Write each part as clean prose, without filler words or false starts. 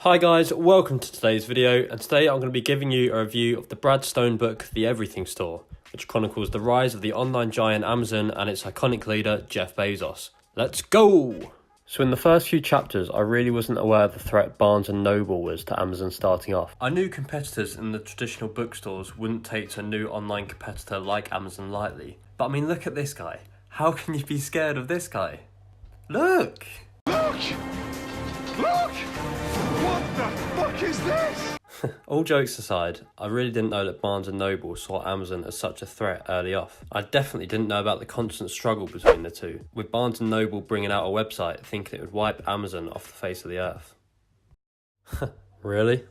Hi guys, welcome to today's video, and today I'm going to be giving you a review of the Brad Stone book, The Everything Store, which chronicles the rise of the online giant Amazon and its iconic leader, Jeff Bezos. Let's go! So in the first few chapters, I really wasn't aware of the threat Barnes & Noble was to Amazon starting off. I knew competitors in the traditional bookstores wouldn't take to a new online competitor like Amazon lightly, but I mean, look at this guy. How can you be scared of this guy? Look! Look! Look! What the fuck is this? All jokes aside, I really didn't know that Barnes & Noble saw Amazon as such a threat early off. I definitely didn't know about the constant struggle between the two, with Barnes & Noble bringing out a website thinking it would wipe Amazon off the face of the earth. Really?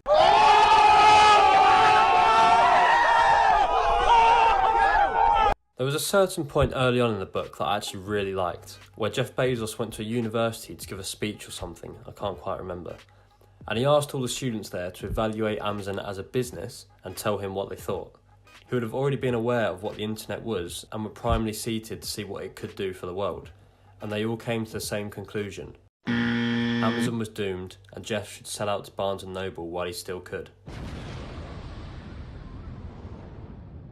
There was a certain point early on in the book that I actually really liked, where Jeff Bezos went to a university to give a speech or something, I can't quite remember. And he asked all the students there to evaluate Amazon as a business and tell him what they thought. He would have already been aware of what the internet was and were primarily seated to see what it could do for the world. And they all came to the same conclusion. Amazon was doomed and Jeff should sell out to Barnes & Noble while he still could.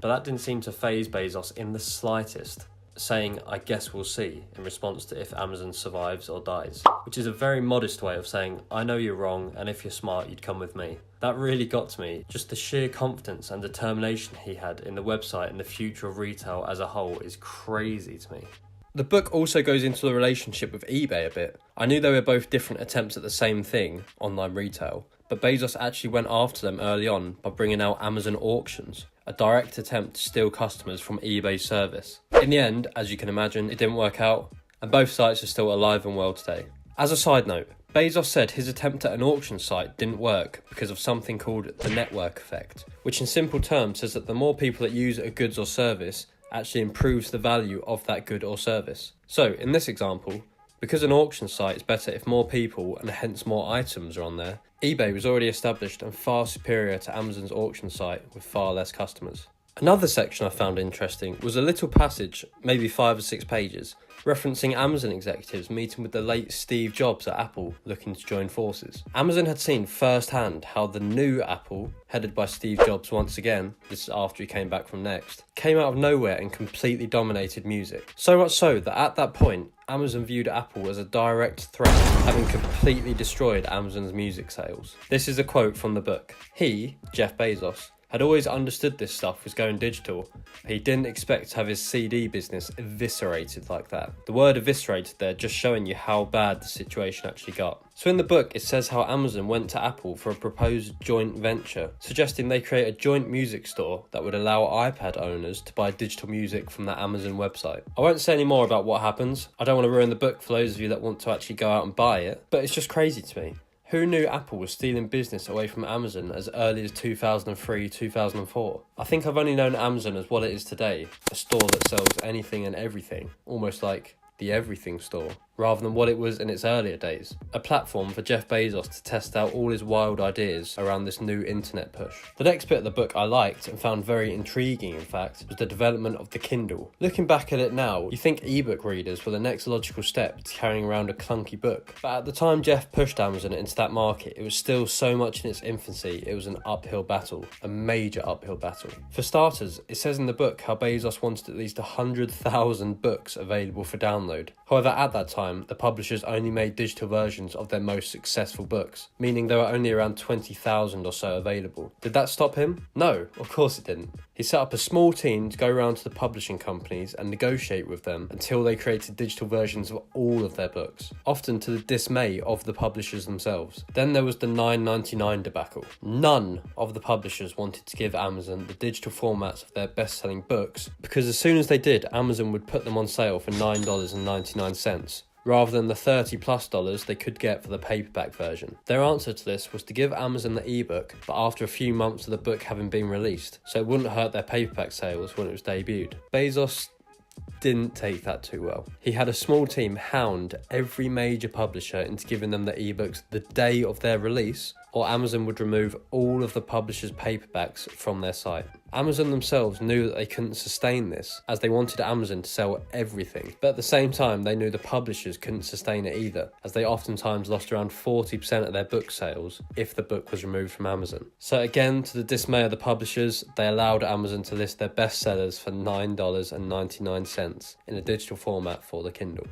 But that didn't seem to faze Bezos in the slightest, saying, "I guess we'll see," in response to if Amazon survives or dies, which is a very modest way of saying, "I know you're wrong, and if you're smart, you'd come with me." That really got to me. Just the sheer confidence and determination he had in the website and the future of retail as a whole is crazy to me. The book also goes into the relationship with eBay a bit. I knew they were both different attempts at the same thing, online retail, but Bezos actually went after them early on by bringing out Amazon Auctions, a direct attempt to steal customers from eBay's service. In the end, as you can imagine, it didn't work out, and both sites are still alive and well today. As a side note, Bezos said his attempt at an auction site didn't work because of something called the network effect, which in simple terms says that the more people that use a goods or service actually improves the value of that good or service. So, in this example, because an auction site is better if more people and hence more items are on there, eBay was already established and far superior to Amazon's auction site with far less customers. Another section I found interesting was a little passage, maybe 5 or 6 pages, referencing Amazon executives meeting with the late Steve Jobs at Apple looking to join forces. Amazon had seen firsthand how the new Apple, headed by Steve Jobs once again, this is after he came back from Next, came out of nowhere and completely dominated music. So much so that at that point, Amazon viewed Apple as a direct threat, having completely destroyed Amazon's music sales. This is a quote from the book. He, Jeff Bezos, had always understood this stuff was going digital, but he didn't expect to have his CD business eviscerated like that. The word eviscerated there just showing you how bad the situation actually got. So in the book it says how Amazon went to Apple for a proposed joint venture, suggesting they create a joint music store that would allow iPad owners to buy digital music from the Amazon website. I won't say any more about what happens, I don't want to ruin the book for those of you that want to actually go out and buy it, but it's just crazy to me. Who knew Apple was stealing business away from Amazon as early as 2003, 2004? I think I've only known Amazon as what it is today, a store that sells anything and everything, almost like the Everything Store, rather than what it was in its earlier days. A platform for Jeff Bezos to test out all his wild ideas around this new internet push. The next bit of the book I liked and found very intriguing, in fact, was the development of the Kindle. Looking back at it now, you think ebook readers were the next logical step to carrying around a clunky book. But at the time Jeff pushed Amazon into that market, it was still so much in its infancy, it was an uphill battle, a major uphill battle. For starters, it says in the book how Bezos wanted at least 100,000 books available for download. However, at that time, the publishers only made digital versions of their most successful books, meaning there were only around 20,000 or so available. Did that stop him? No, of course it didn't. He set up a small team to go around to the publishing companies and negotiate with them until they created digital versions of all of their books, often to the dismay of the publishers themselves. Then there was the $9.99 debacle. None of the publishers wanted to give Amazon the digital formats of their best-selling books because as soon as they did, Amazon would put them on sale for $9.99. Rather than the $30+ they could get for the paperback version. Their answer to this was to give Amazon the ebook, but after a few months of the book having been released, so it wouldn't hurt their paperback sales when it was debuted. Bezos didn't take that too well. He had a small team hound every major publisher into giving them the ebooks the day of their release, or Amazon would remove all of the publishers' paperbacks from their site. Amazon themselves knew that they couldn't sustain this, as they wanted Amazon to sell everything. But at the same time, they knew the publishers couldn't sustain it either, as they oftentimes lost around 40% of their book sales if the book was removed from Amazon. So again, to the dismay of the publishers, they allowed Amazon to list their bestsellers for $9.99 in a digital format for the Kindle.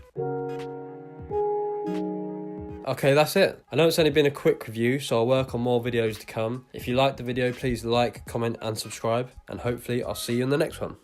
Okay, that's it. I know it's only been a quick review, so I'll work on more videos to come. If you liked the video, please like, comment and subscribe, and hopefully I'll see you in the next one.